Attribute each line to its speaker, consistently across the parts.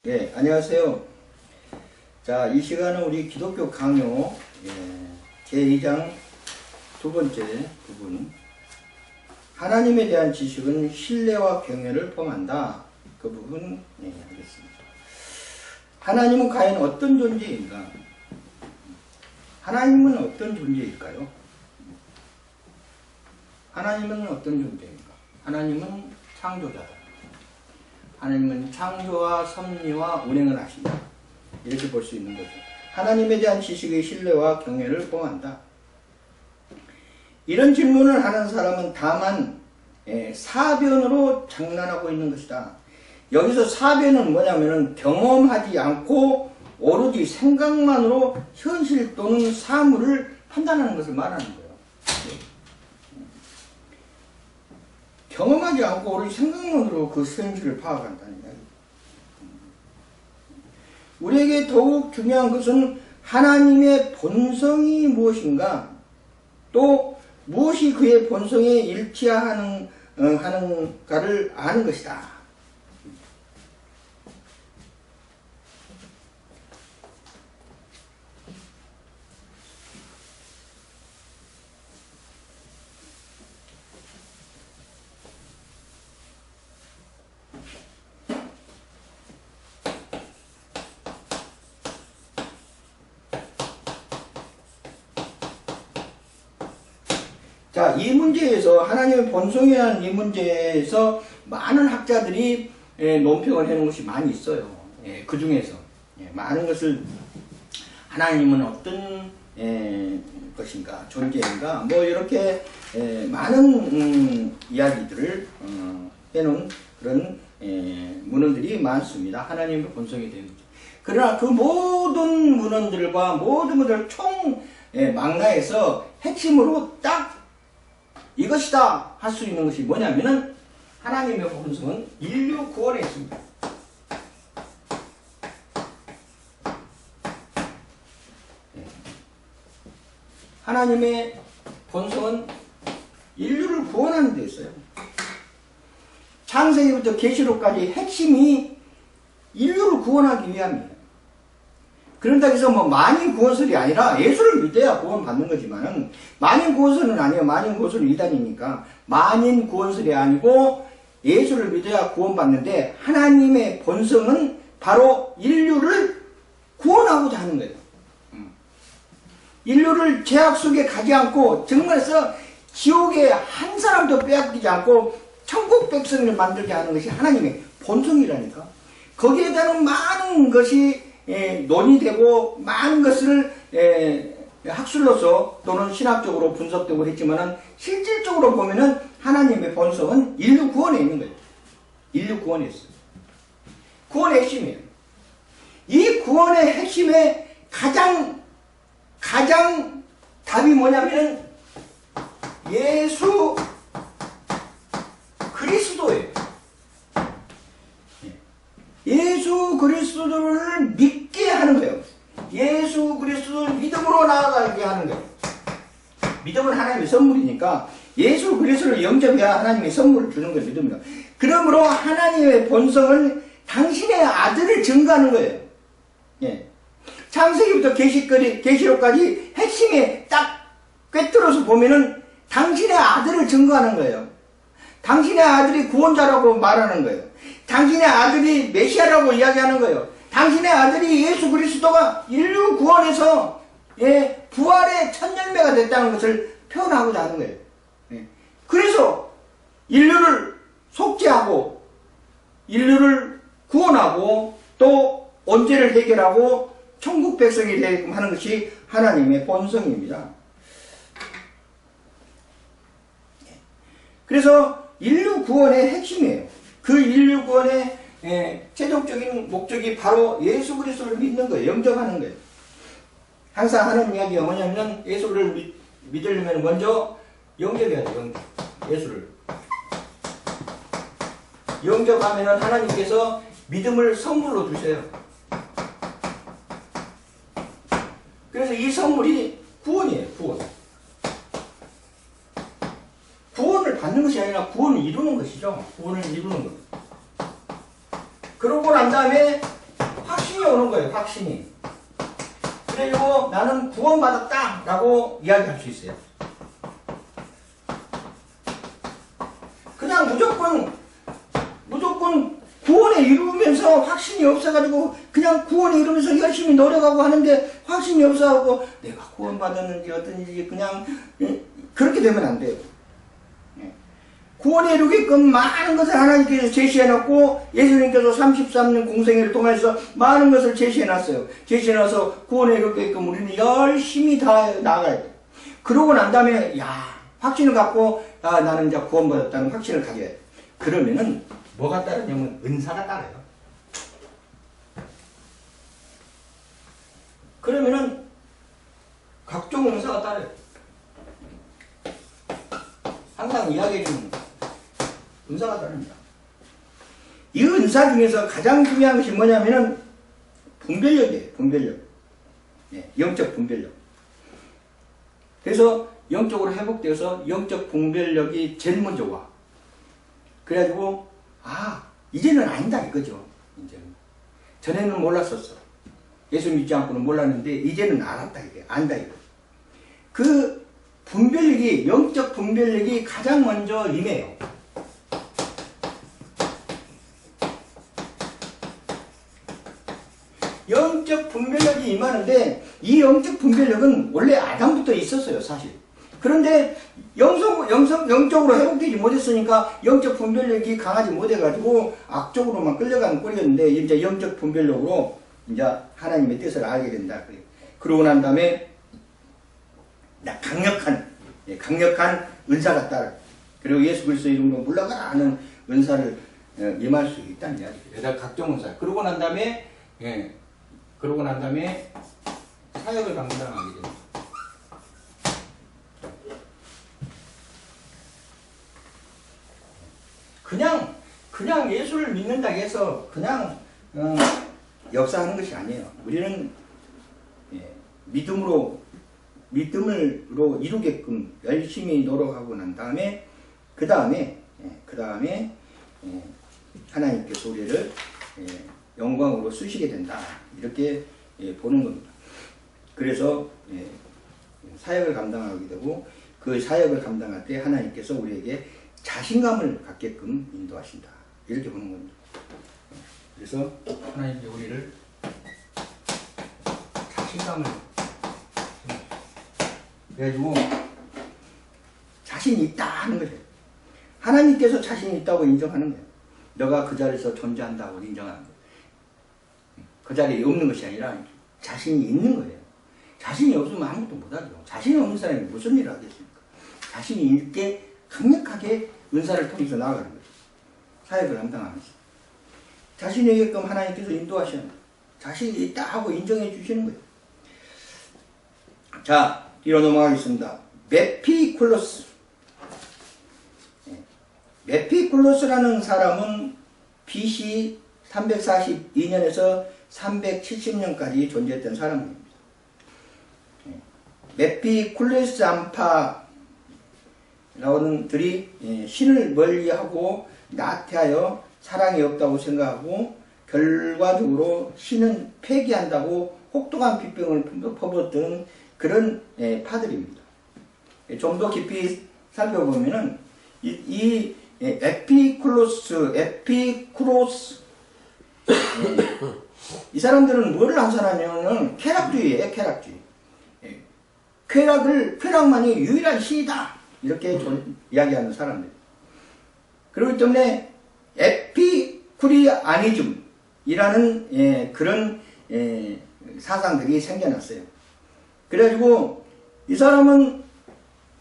Speaker 1: 예, 안녕하세요. 자, 이 시간은 우리 기독교 강요 제2장 두 번째 부분, 하나님에 대한 지식은 신뢰와 경외를 포함한다. 그 부분 하겠습니다. 하나님은 과연 어떤 존재인가? 하나님은 어떤 존재일까요? 하나님은 어떤 존재인가? 하나님은 창조자다. 하나님은 창조와 섭리와 운행을 하신다. 이렇게 볼 수 있는 거죠. 하나님에 대한 지식의 신뢰와 경외를 포함한다. 이런 질문을 하는 사람은 다만 사변으로 장난하고 있는 것이다. 여기서 사변은 뭐냐면은 경험하지 않고 오로지 생각만으로 현실 또는 사물을 판단하는 것을 말하는 거예요. 경험하지 않고 오로지 생각만으로 그 현실을 파악한다는 이야기. 우리에게 더욱 중요한 것은 하나님의 본성이 무엇인가, 또 무엇이 그의 본성에 일치하는가를 아는 것이다. 자, 이 문제에서, 하나님의 본성이라는 이 문제에서 많은 학자들이 논평을 해놓은 것이 많이 있어요. 그 중에서 많은 것을 하나님은 어떤 것인가, 존재인가, 뭐 이렇게 많은 이야기들을 해놓은 그런 문헌들이 많습니다. 하나님의 본성에 대한 문제. 그러나 그 모든 문헌들과 모든 것들을 총망라해서 핵심으로 딱 이것이다 할 수 있는 것이 뭐냐면은, 하나님의 본성은 인류 구원에 있습니다. 하나님의 본성은 인류를 구원하는 데 있어요. 창세기부터 계시록까지 핵심이 인류를 구원하기 위함이에요. 그런다고 해서 뭐 만인 구원설이 아니라 예수를 믿어야 구원받는 거지만은, 만인 구원설은 아니에요. 만인 구원설은 이단이니까 만인 구원설이 아니고 예수를 믿어야 구원받는데, 하나님의 본성은 바로 인류를 구원하고자 하는 거예요. 인류를 죄악 속에 가지 않고, 정말서 지옥에 한 사람도 빼앗기지 않고 천국 백성을 만들게 하는 것이 하나님의 본성이라니까. 거기에 대한 많은 것이 논의되고, 많은 것을 학술로서 또는 신학적으로 분석되고 했지만은, 실질적으로 보면은 하나님의 본성은 인류 구원에 있는 거예요. 인류 구원에 있어요. 구원의 핵심이에요. 이 구원의 핵심의 가장 답이 뭐냐면은 예수 그리스도예요. 예수 그리스도를 믿게 하는 거예요. 예수 그리스도를 믿음으로 나아가게 하는 거예요. 믿음은 하나님의 선물이니까 예수 그리스도를 영접해야 하나님의 선물을 주는 거예요. 믿음이요. 그러므로 하나님의 본성은 당신의 아들을 증거하는 거예요. 창세기부터 계시록까지 핵심에 딱 꿰뚫어서 보면은 당신의 아들을 증거하는 거예요. 당신의 아들이 구원자라고 말하는 거예요. 당신의 아들이 메시아라고 이야기하는 거예요. 당신의 아들이 예수 그리스도가 인류 구원에서 부활의 첫 열매가 됐다는 것을 표현하고자 하는 거예요. 그래서 인류를 속죄하고, 인류를 구원하고, 또 언제를 해결하고 천국 백성이 되게끔 하는 것이 하나님의 본성입니다. 그래서 인류 구원의 핵심이에요. 그 인류 구원의 최종적인 목적이 바로 예수 그리스도를 믿는 거예요. 영접하는 거예요. 항상 하는 이야기가 뭐냐면, 예수를 믿으려면 먼저 영접해야 돼요. 예수를 영접하면은 하나님께서 믿음을 선물로 주세요. 그래서 이 선물이 구원이에요. 구원을 받는 것이 아니라 구원을 이루는 것이죠. 구원을 이루는 것. 그러고 난 다음에 오는 거예요. 확신이. 그래서 나는 구원받았다 라고 이야기할 수 있어요. 그냥 무조건 구원에 이루면서 확신이 없어가지고 그냥 구원에 이루면서 열심히 노력하고 하는데 확신이 없어하고 내가 구원받았는지 어떤지 그냥 그렇게 되면 안 돼요. 구원에 이루게끔 많은 것을 하나님께서 제시해놨고 예수님께서 33년 공생애를 통해서 많은 것을 제시해놨어요. 제시해놔서 구원에 이루게끔 우리는 열심히 다 나가야 돼요. 그러고 난 다음에 확신을 갖고 나는 이제 구원받았다는 확신을 가져야 돼요. 그러면은 뭐가 따르냐면 은사가 따라요. 그러면은 각종 은사가 따라요. 항상 이야기해주는 은사가 따릅니다. 이 은사 중에서 가장 중요한 것이 뭐냐면은 분별력이에요. 분별력. 영적 분별력. 그래서 영적으로 회복되어서 영적 분별력이 제일 먼저 와. 그래가지고 이제는 아니다 이거죠. 이제는. 전에는 몰랐었어. 예수 믿지 않고는 몰랐는데 이제는 알았다 이게. 안다 이거. 그 분별력이 영적 분별력이 가장 먼저 임해요. 영적 분별력이 임하는데 이 영적 분별력은 원래 아담부터 있었어요 사실. 그런데 영적으로 회복되지 못했으니까 영적 분별력이 강하지 못해가지고 악적으로만 끌려가는 꼴이었는데 이제 영적 분별력으로 이제 하나님의 뜻을 알게 된다. 그러고 난 다음에 강력한 은사가 따라. 그리고 예수 그리스도 이름으로 물러가라 하는 은사를 임할 수 있다는 이야기예요. 각종 은사. 그러고 난 다음에 사역을 감당하게 됩니다. 그냥 예수를 믿는다고 해서 그냥 역사하는 것이 아니에요. 우리는 믿음으로 이루게끔 열심히 노력하고 난 다음에 그 다음에 하나님께서 우리를 영광으로 쓰시게 된다 이렇게 보는 겁니다. 그래서 사역을 감당하게 되고 그 사역을 감당할 때 하나님께서 우리에게 자신감을 갖게끔 인도하신다 이렇게 보는 겁니다. 그래서 하나님께 우리를 자신감을 그래가지고 자신이 있다 하는 거죠. 하나님께서 자신이 있다고 인정하는 거예요. 너가 그 자리에서 존재한다고 인정하는 거예요. 그 자리에 없는 것이 아니라 자신이 있는 거예요. 자신이 없으면 아무것도 못하죠. 자신이 없는 사람이 무슨 일을 하겠습니까? 자신이 있게 강력하게 은사를 통해서 나아가는 거죠. 사역을 감당하면서. 자신에게끔 하나님께서 인도하시는 거예요. 자신이 있다 하고 인정해 주시는 거예요. 자, 뒤로 넘어가겠습니다. 메피쿨로스. 메피쿨로스라는 사람은 BC 342년에서 370년까지 존재했던 사람입니다. 메피쿨레스 안파라는 들이 신을 멀리하고 나태하여 사랑이 없다고 생각하고 결과적으로 신은 폐기한다고 혹독한 비평을 퍼붓던 그런 파들입니다. 좀 더 깊이 살펴보면은 이 에피쿠로스 이 사람들은 뭐를 한 사람이냐면 쾌락주의예요. 쾌락만이 유일한 신이다 이렇게 이야기하는 사람들. 그렇기 때문에 에피쿠리아니즘이라는 그런 사상들이 생겨났어요. 그래가지고 이 사람은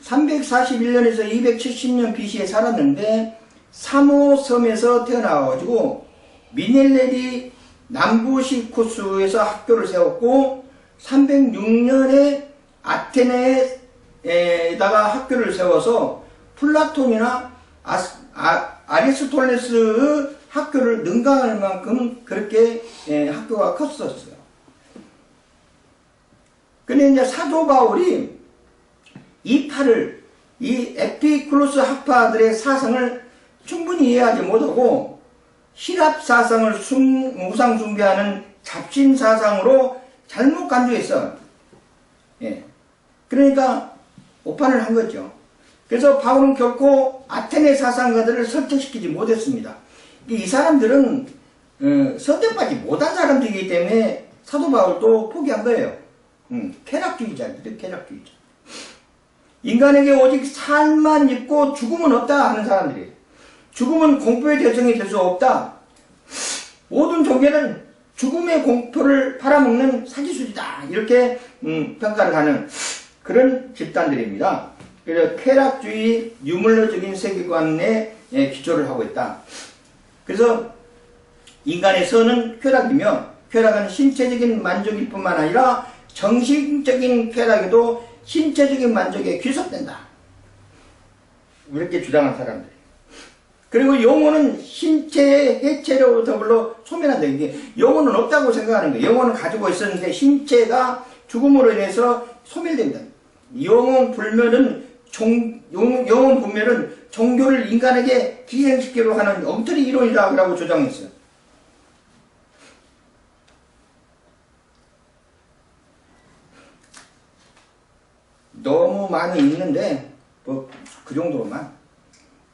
Speaker 1: 341년에서 270년 BC에 살았는데 사모섬에서 태어나가지고 미넬레리 남부시쿠스에서 학교를 세웠고 306년에 아테네에다가 학교를 세워서 플라톤이나 아리스토텔레스의 학교를 능가할 만큼 그렇게 학교가 컸었어요. 근데 이제 사도 바울이 이 에피쿠로스 학파들의 사상을 충분히 이해하지 못하고希腊사상을 우상 숭배하는 잡신 사상으로 잘못 간주했어. 예. 그러니까 오판을 한 거죠. 그래서 바울은 결코 아테네 사상가들을 설득시키지 못했습니다. 이 사람들은 설득받지 못한 사람들이기 때문에 사도 바울도 포기한 거예요. 쾌락주의자들, 쾌락주의자. 인간에게 오직 살만 있고 죽음은 없다 하는 사람들이에요. 죽음은 공포의 대상이 될 수 없다. 모든 종교는 죽음의 공포를 팔아먹는 사기술이다. 이렇게 평가를 하는 그런 집단들입니다. 그래서 쾌락주의, 유물론적인 세계관에 기초를 하고 있다. 그래서 인간의 선은 쾌락이며 쾌락은 신체적인 만족일 뿐만 아니라 정신적인 쾌락에도 신체적인 만족에 귀속된다. 이렇게 주장한 사람들. 그리고 영혼은 신체의 해체로 더불어 소멸한다. 이게 영혼은 없다고 생각하는 거예요. 영혼은 가지고 있었는데 신체가 죽음으로 인해서 소멸된다. 영혼 불멸은 종교를 인간에게 기생시키려 하는 엉터리 이론이라고 주장했어요. 너무 많이 있는데 뭐 그 정도로만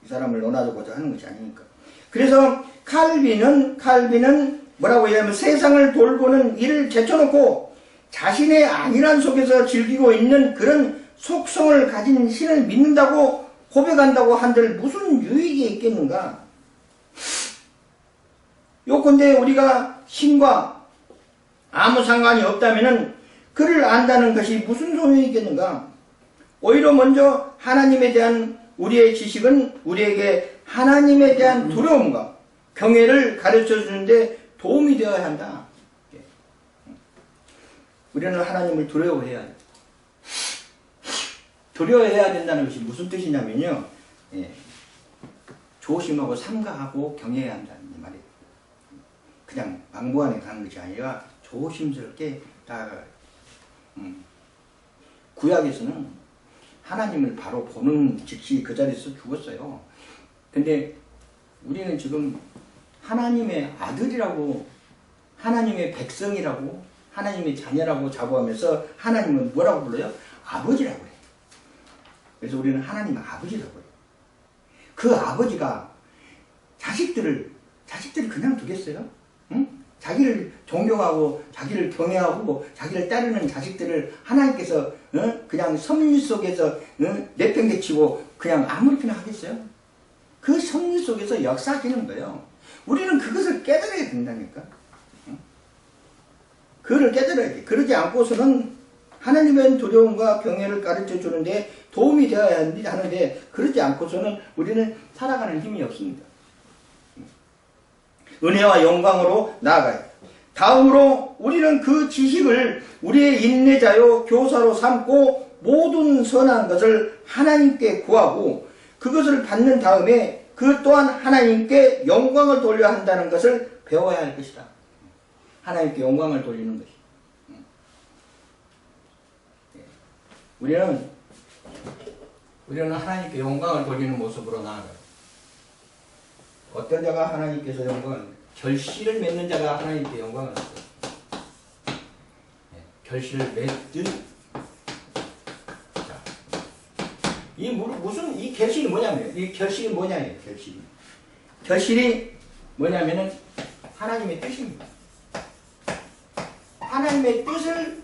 Speaker 1: 이 사람을 논하고자 하는 것이 아니니까. 그래서 칼빈은 뭐라고 얘기하면 세상을 돌보는 일을 제쳐놓고 자신의 안일한 속에서 즐기고 있는 그런 속성을 가진 신을 믿는다고 고백한다고 한들 무슨 유익이 있겠는가? 요컨대 우리가 신과 아무 상관이 없다면은 그를 안다는 것이 무슨 소용이 있겠는가? 오히려 먼저 하나님에 대한 우리의 지식은 우리에게 하나님에 대한 두려움과 경외를 가르쳐 주는데 도움이 되어야 한다. 우리는 하나님을 두려워해야 돼. 두려워해야 된다는 것이 무슨 뜻이냐면요. 조심하고 삼가하고 경외해야 한다는 말이에요. 그냥 막무가내 가는 것이 아니라 조심스럽게 다가가요. 구약에서는 하나님을 바로 보는 즉시 그 자리에서 죽었어요. 근데 우리는 지금 하나님의 아들이라고, 하나님의 백성이라고, 하나님의 자녀라고 자부하면서 하나님은 뭐라고 불러요? 아버지라고 해요. 그래서 우리는 하나님 아버지라고 해요. 그 아버지가 자식들을 그냥 두겠어요? 응? 자기를 존경하고 자기를 경외하고 자기를 따르는 자식들을 하나님께서 그냥 섭리 속에서 내팽개치고 그냥 아무렇게나 하겠어요? 그 섭리 속에서 역사하시는 거예요. 우리는 그것을 깨달아야 된다니까. 그걸 깨달아야 돼. 그러지 않고서는 하나님의 두려움과 경외를 가르쳐 주는데 도움이 되어야 하는데 그러지 않고서는 우리는 살아가는 힘이 없습니다. 은혜와 영광으로 나아가요. 다음으로 우리는 그 지식을 우리의 인내자요 교사로 삼고 모든 선한 것을 하나님께 구하고 그것을 받는 다음에 그 또한 하나님께 영광을 돌려야 한다는 것을 배워야 할 것이다. 하나님께 영광을 돌리는 것이. 우리는 하나님께 영광을 돌리는 모습으로 나아가요. 어떤 자가 하나님께서 영광을, 결실을 맺는 자가 하나님께 영광을 받아요. 결실을 맺든, 자, 이 결실이 뭐냐면, 이 결실이 뭐냐예요, 결실이. 결실이 뭐냐면은 하나님의 뜻입니다. 하나님의 뜻을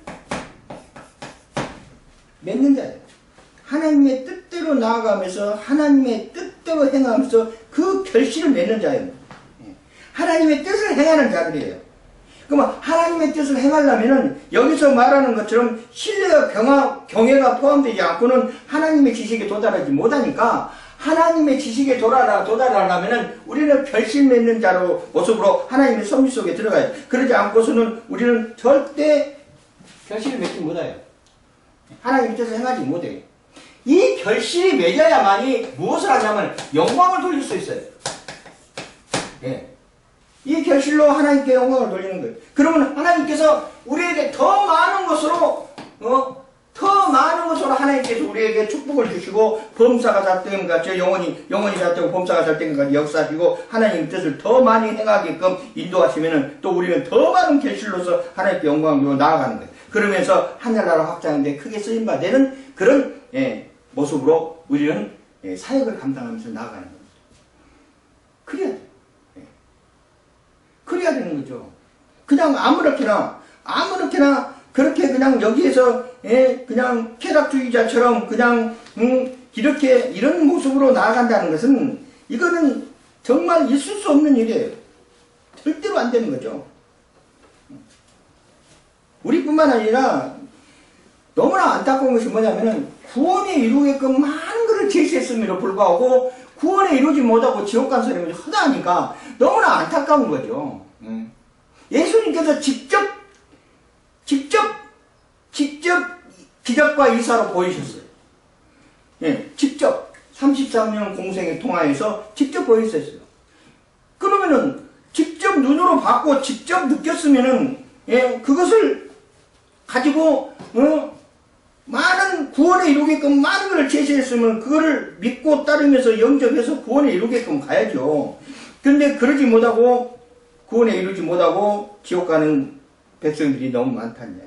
Speaker 1: 맺는 자예요. 하나님의 뜻대로 나아가면서 하나님의 뜻대로 행하면서 그 결실을 맺는 자예요. 하나님의 뜻을 행하는 자들이에요. 그러면 하나님의 뜻을 행하려면은 여기서 말하는 것처럼 신뢰와 경외가 포함되지 않고는 하나님의 지식에 도달하지 못하니까 하나님의 지식에 도달하려면은 우리는 결실 맺는 자로 모습으로 하나님의 섭리 속에 들어가요. 그러지 않고서는 우리는 절대 결실을 맺지 못해요. 하나님의 뜻을 행하지 못해요. 이 결실이 맺어야만이 무엇을 하냐면 영광을 돌릴 수 있어요. 예. 이 결실로 하나님께 영광을 돌리는 거예요. 그러면 하나님께서 우리에게 더 많은 것으로 더 많은 것으로 하나님께서 우리에게 축복을 주시고 범사가 잣된 것 같이 영원히 잣되고 범사가 잣된 것 같이 역사하시고 하나님 뜻을 더 많이 행하게끔 인도하시면은 또 우리는 더 많은 결실로서 하나님께 영광으로 나아가는 거예요. 그러면서 하늘나라 확장하는데 크게 쓰임바 되는 그런 모습으로 우리는 사역을 감당하면서 나아가는 겁니다. 그래야 돼요. 그래야 되는 거죠. 그냥 아무렇게나 그렇게 그냥 여기에서 그냥 쾌락주의자처럼 그냥 이렇게 이런 모습으로 나아간다는 것은 이거는 정말 있을 수 없는 일이에요. 절대로 안 되는 거죠. 우리뿐만 아니라 너무나 안타까운 것이 뭐냐면은 구원에 이루게끔 많은 것을 제시했음에도 불구하고 구원에 이루지 못하고 지옥 간 사람이 허다하니까 너무나 안타까운 거죠. 예수님께서 직접 기적과 이사로 보이셨어요. 직접 33년 공생에 통하여서 직접 보이셨어요. 그러면은 직접 눈으로 봤고 직접 느꼈으면은 그것을 가지고 많은 구원에 이루게끔 많은 것을 제시했으면 그거를 믿고 따르면서 영접해서 구원에 이루게끔 가야죠. 근데 그러지 못하고 구원에 이루지 못하고 지옥 가는 백성들이 너무 많다는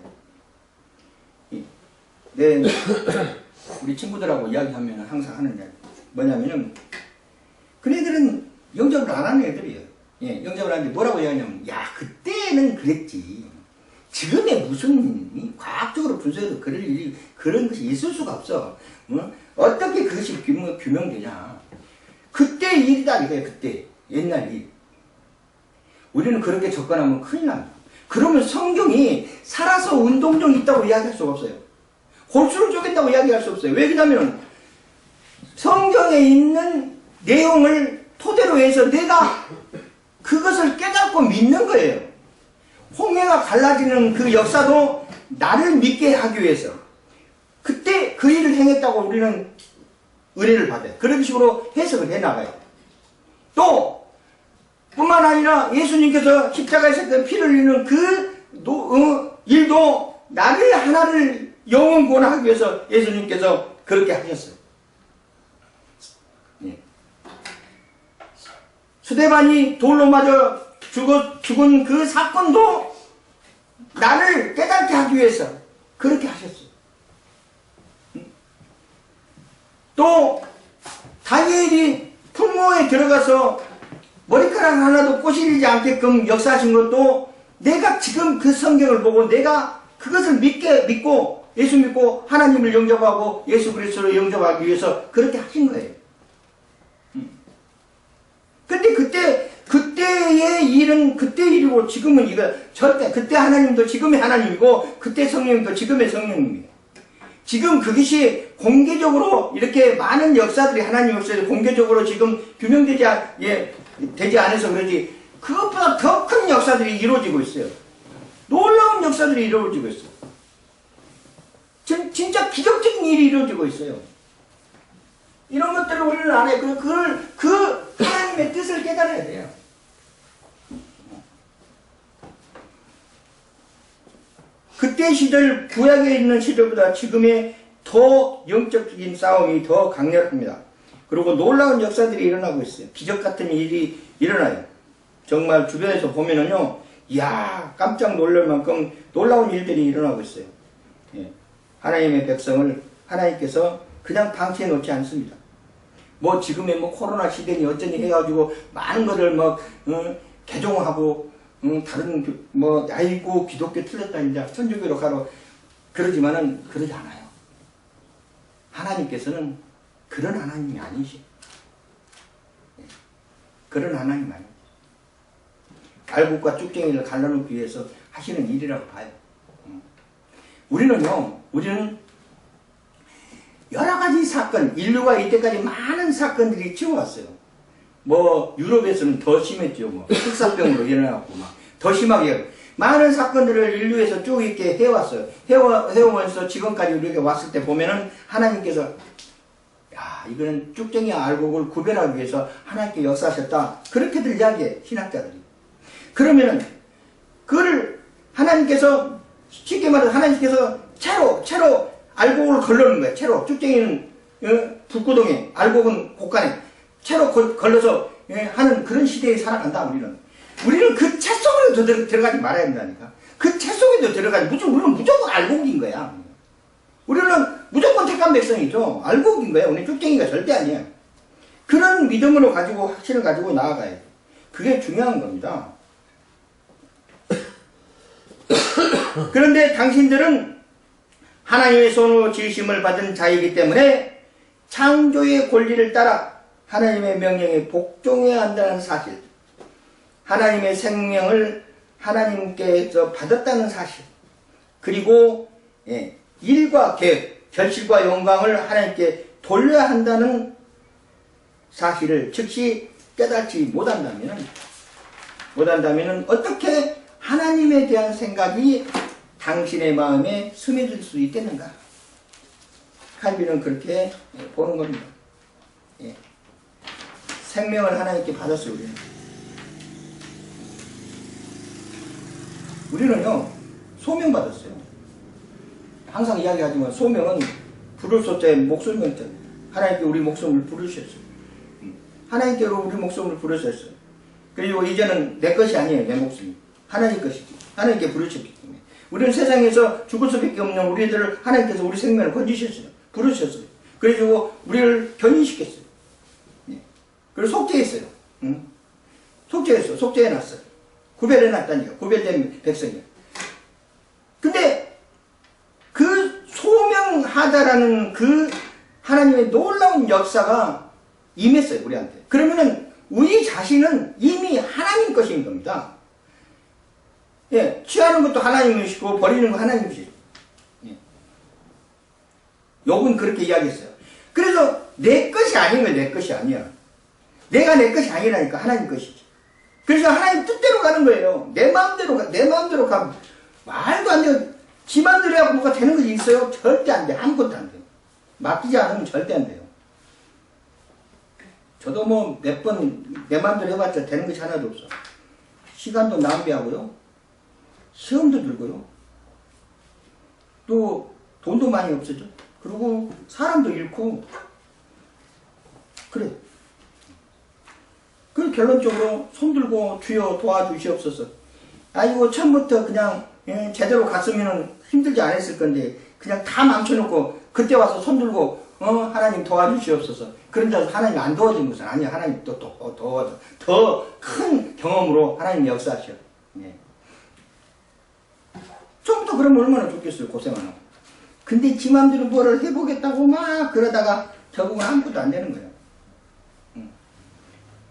Speaker 1: 이야기. 우리 친구들하고 이야기하면 항상 하는 이야기. 뭐냐면은 그네들은 영접을 안 하는 애들이에요. 영접을 하는데 뭐라고 이야기하냐면 야 그때는 그랬지. 지금의 무슨 과학적으로 분석해도 그런 것이 있을 수가 없어. 어떻게 그것이 규명되냐. 그때 일이다 이거예요. 그때 옛날 일. 우리는 그렇게 접근하면 큰일 납니다. 그러면 성경이 살아서 운동종이 있다고 이야기할 수가 없어요. 골수를 쪼갠다고 이야기할 수 없어요. 왜 그러냐면 성경에 있는 내용을 토대로 해서 내가 그것을 깨닫고 믿는 거예요. 홍해가 갈라지는 그 역사도 나를 믿게 하기 위해서 그때 그 일을 행했다고 우리는 은혜를 받아요. 그런 식으로 해석을 해나가요. 또 뿐만 아니라 예수님께서 십자가에서 피를 흘리는 그 일도 나를 하나를 영원 구원하기 위해서 예수님께서 그렇게 하셨어요. 스데반이 돌로 맞아 죽은 그 사건도 나를 깨닫게 하기 위해서 그렇게 하셨어요. 또 다니엘이 풍모에 들어가서 머리카락 하나도 꼬실리지 않게끔 역사하신 것도 내가 지금 그 성경을 보고 내가 그것을 믿고 예수 믿고 하나님을 영접하고 예수 그리스도를 영접하기 위해서 그렇게 하신 거예요. 근데 그때의 일은 그때 일이고 지금은 이거 절대 그때 하나님도 지금의 하나님이고 그때 성령도 지금의 성령입니다. 지금 그것이 공개적으로 이렇게 많은 역사들이 하나님 역사에 공개적으로 지금 규명되지 되지 않아서 그러지 그것보다 더 큰 역사들이 이루어지고 있어요. 놀라운 역사들이 이루어지고 있어요. 진짜 기적적인 일이 이루어지고 있어요. 이런 것들을 우리는 안 해. 그 하나님의 뜻을 깨달아야 돼요. 그때 시절, 구약에 있는 시절보다 지금의 더 영적인 싸움이 더 강렬합니다. 그리고 놀라운 역사들이 일어나고 있어요. 기적 같은 일이 일어나요. 정말 주변에서 보면은요, 이야, 깜짝 놀랄 만큼 놀라운 일들이 일어나고 있어요. 하나님의 백성을 하나님께서 그냥 방치해 놓지 않습니다. 뭐 지금의 뭐 코로나 시대니 어쩌니 해가지고 많은 것을 개종하고 다른 뭐 아이고 기독교 틀렸다 이제 천주교로 가로 그러지만은 그러지 않아요. 하나님께서는 그런 하나님이 아니시. 그런 하나님 아니에요. 갈국과 쭉쟁이를 갈라놓기 위해서 하시는 일이라고 봐요. 우리는 여러 가지 사건, 인류가 이때까지 많은 사건들이 지어왔어요. 뭐 유럽에서는 더 심했죠. 뭐 흑사병으로 일어나고 막 더 심하게 많은 사건들을 인류에서 쭉 이렇게 해왔어요. 해오면서 지금까지 우리에게 왔을 때 보면은 하나님께서 야 이거는 쭉쟁이와 알곡을 구별하기 위해서 하나님께 역사하셨다. 그렇게들 이야기해 신학자들이. 그러면은 그거를 하나님께서 쉽게 말해서 하나님께서 채로 알곡을 걸러는 거야. 채로. 쭉쟁이는 불구덩이, 알곡은 곡간에 채로 걸러서 하는 그런 시대에 살아간다. 우리는 그 채 속으로 들어가지 말아야 된다니까. 그 채 속에도 들어가지. 우리는 무조건 알곡인 거야. 우리는 무조건 택한 백성이죠. 알곡인 거야. 우리 쭉쟁이가 절대 아니야. 그런 믿음으로 가지고, 확신을 가지고 나아가야 돼. 그게 중요한 겁니다. 그런데 당신들은 하나님의 손으로 지으심을 받은 자이기 때문에 창조의 권리를 따라 하나님의 명령에 복종해야 한다는 사실, 하나님의 생명을 하나님께서 받았다는 사실, 그리고 일과 계획, 결실과 영광을 하나님께 돌려야 한다는 사실을 즉시 깨닫지 못한다면 어떻게 하나님에 대한 생각이 당신의 마음에 스며들 수 있겠는가? 칼빈은 그렇게 보는 겁니다. 생명을 하나님께 받았어요. 우리는요 소명 받았어요. 항상 이야기하지만 소명은 부를 소자에 목소리 명자. 하나님께 우리 목숨을 부르셨어요. 하나님께로 우리 목숨을 부르셨어요. 그리고 이제는 내 것이 아니에요. 내 목숨이 하나님 것이지. 하나님께 부르셨기 때문에 우리는 세상에서 죽을 수밖에 없는 우리들을 하나님께서 우리 생명을 건지셨어요. 부르셨어요. 그래가지고 우리를 견인시켰어요. 그리고 속죄했어요. 속죄했어. 속죄해놨어요. 구별해놨다니까. 구별된 백성이야. 근데 그 소명하다라는 그 하나님의 놀라운 역사가 임했어요. 우리한테. 그러면은 우리 자신은 이미 하나님 것인 겁니다. 취하는 것도 하나님이시고 버리는 거 하나님이시고. 욥은 그렇게 이야기했어요. 그래서 내 것이 아닌 거예요. 내 것이 아니야. 내가 내 것이 아니라니까 하나님 것이지. 그래서 하나님 뜻대로 가는 거예요. 내 마음대로 가. 말도 안 돼요. 지 마음대로 하고 뭐가 되는 것이 있어요? 절대 안 돼. 아무것도 안 돼요. 맡기지 않으면 절대 안 돼요. 저도 뭐 몇 번 내 마음대로 해봤자 되는 것이 하나도 없어. 시간도 낭비하고요. 시험도 들고요. 또 돈도 많이 없어져. 그리고 사람도 잃고 그래. 그 결론적으로 손들고 주여 도와주시옵소서. 아이고 처음부터 그냥 제대로 갔으면 힘들지 않았을 건데 그냥 다 망쳐놓고 그때 와서 손들고 하나님 도와주시옵소서. 그런데 하나님 안 도와준 것은 아니야. 하나님 또 도와줘. 더 큰 경험으로 하나님 역사하셔. 처음부터 그러면 얼마나 좋겠어요. 고생 안 하고. 근데 지 맘대로 뭐를 해보겠다고 막 그러다가 결국은 아무것도 안 되는 거예요.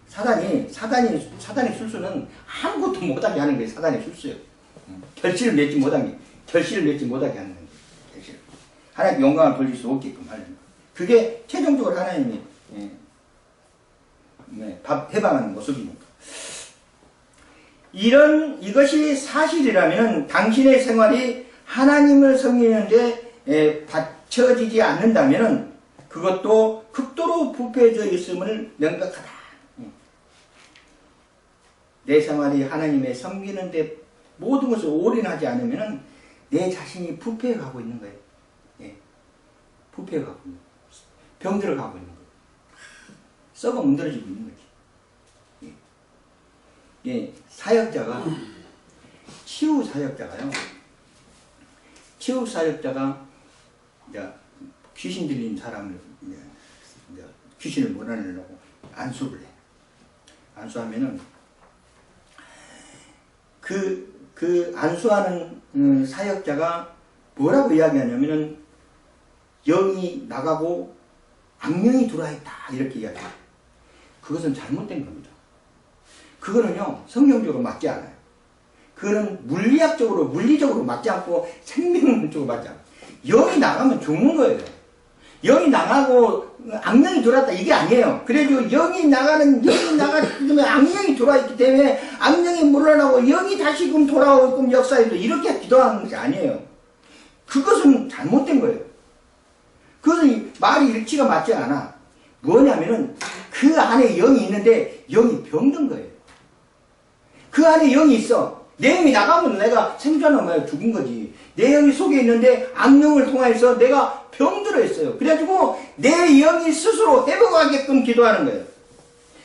Speaker 1: 사단의 술수는 아무것도 못하게 하는 게 사단의 술수예요. 결실을 맺지 못하게 하는 거예요. 결실. 하나님 영광을 돌릴 수 없게끔 하는 거. 그게 최종적으로 하나님이 해방하는 모습이니까. 이것이 사실이라면 당신의 생활이 하나님을 섬기는데 받쳐지지 않는다면 그것도 극도로 부패해져 있음을 명백하다. 내 생활이 하나님의 섬기는데 모든 것을 올인하지 않으면 내 자신이 부패해 가고 있는 거예요. 부패해 가고 있는 거예요. 병들어 가고 있는 거예요. 썩어 문드러지고 있는 거지. 사역자가 치유 사역자가 이제 귀신 들린 사람을 이제 귀신을 몰아내려고 안수를 해. 안수하면은 그 안수하는 사역자가 뭐라고 이야기하냐면은 영이 나가고 악령이 들어와 있다 이렇게 이야기해요. 그것은 잘못된 겁니다. 그거는요 성경적으로 맞지 않아요. 그거는 물리적으로 맞지 않고 생명적으로 맞지 않아요. 영이 나가면 죽는 거예요. 영이 나가고 악령이 들어왔다 이게 아니에요. 그래도 영이 나가면 악령이 들어와 있기 때문에 악령이 물러나고 영이 다시금 돌아오게끔 역사해도 이렇게 기도하는 것이 아니에요. 그것은 잘못된 거예요. 그것은 말이 일치가 맞지 않아. 뭐냐면은 그 안에 영이 있는데 영이 병든 거예요. 그 안에 영이 있어. 내 영이 나가면 내가 생존하면 죽은 거지. 내 영이 속에 있는데 악령을 통해서 내가 병들어 있어요. 그래가지고 내 영이 스스로 회복하게끔 기도하는 거예요.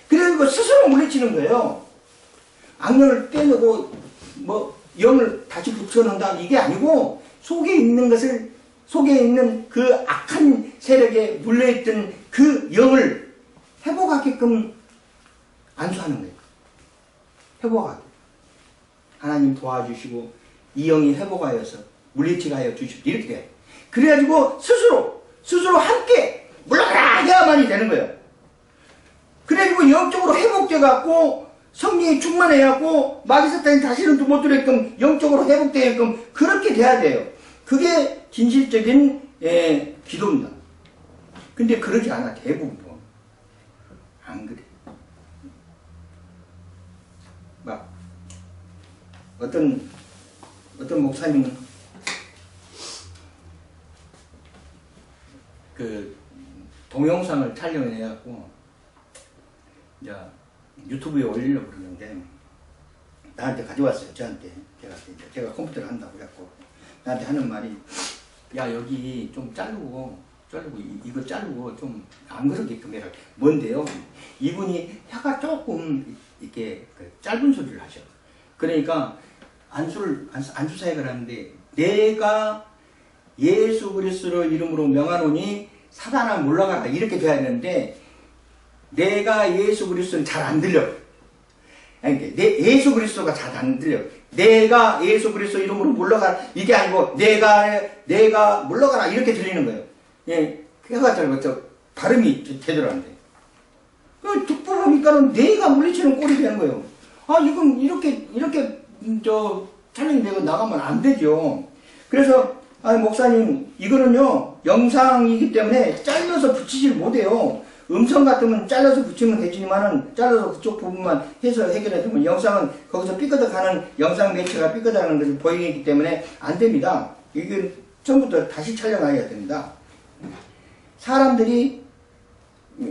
Speaker 1: 그래가지고 스스로 물리치는 거예요. 악령을 떼내고 뭐 영을 다시 붙여놓는다 이게 아니고 속에 있는 것을 속에 있는 그 악한 세력에 물려있던 그 영을 회복하게끔 안수하는 거예요. 회복하게. 하나님 도와주시고 이 영이 회복하여서 물리치게 하여 주십시오. 이렇게 돼요. 그래가지고 스스로 함께 물러가라 해야만이 되는 거예요. 그래가지고 영적으로 회복돼갖고 성령이 충만해갖고 마귀사탄이 다시는 못 들어있게끔 영적으로 회복되게끔 그렇게 돼야 돼요. 그게 진실적인 기도입니다. 근데 그러지 않아. 대부분 안 그래. 막 어떤 목사님은 그 동영상을 촬영해갖고 이제 유튜브에 올리려고 그러는데 나한테 가져왔어요. 저한테 제가 컴퓨터를 한다고 그래갖고 나한테 하는 말이 야 여기 좀 자르고 이거 자르고 좀 안 그러게끔 해라. 뭔데요? 이분이 혀가 조금 이렇게 짧은 소리를 하셔. 그러니까 안수 사역을 하는데 내가 예수 그리스도 이름으로 명하노니 사단아 물러가라 이렇게 돼야 되는데 내가 예수 그리스도는 잘 안 들려. 그러니까 예수 그리스도가 잘 안 들려. 내가 예수 그리스도 이름으로 물러가라 이게 아니고 내가 물러가라 이렇게 들리는 거예요. 예, 그가 잘 발음이 제대로 안 돼. 듣고 보니까는 내가 물리치는 꼴이 되는 거예요. 아 이건 이렇게 촬영이 되고 나가면 안 되죠. 그래서 목사님 이거는요 영상이기 때문에 잘라서 붙이질 못해요. 음성 같으면 잘라서 붙이면 되지만은 잘라서 그쪽 부분만 해서 해결해 두면 영상은 거기서 삐끗하는 영상 매체가 삐끗하는 것이 보이기 때문에 안 됩니다. 이게 처음부터 다시 촬영해야 됩니다. 사람들이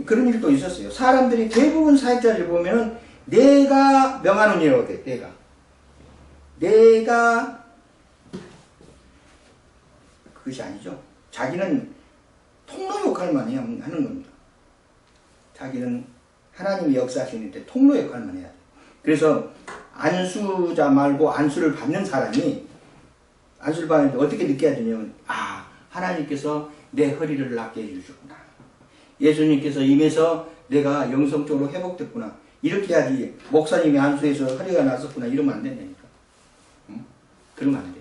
Speaker 1: 그런 일도 있었어요. 사람들이 대부분 사역자를 보면은 내가 명하는 이라고 돼. 내가 그것이 아니죠. 자기는 통로 역할만 해야 하는 겁니다. 자기는 하나님이 역사하시는데 통로 역할만 해야 돼. 그래서 안수자 말고 안수를 받는 사람이 안수를 받는데 어떻게 느껴야 되냐면 하나님께서 내 허리를 낫게 해주셨구나. 예수님께서 임해서 내가 영성적으로 회복됐구나. 이렇게 해야지 목사님이 안수해서 허리가 났었구나 이러면 안 된다니까. 응? 그러면 안 돼.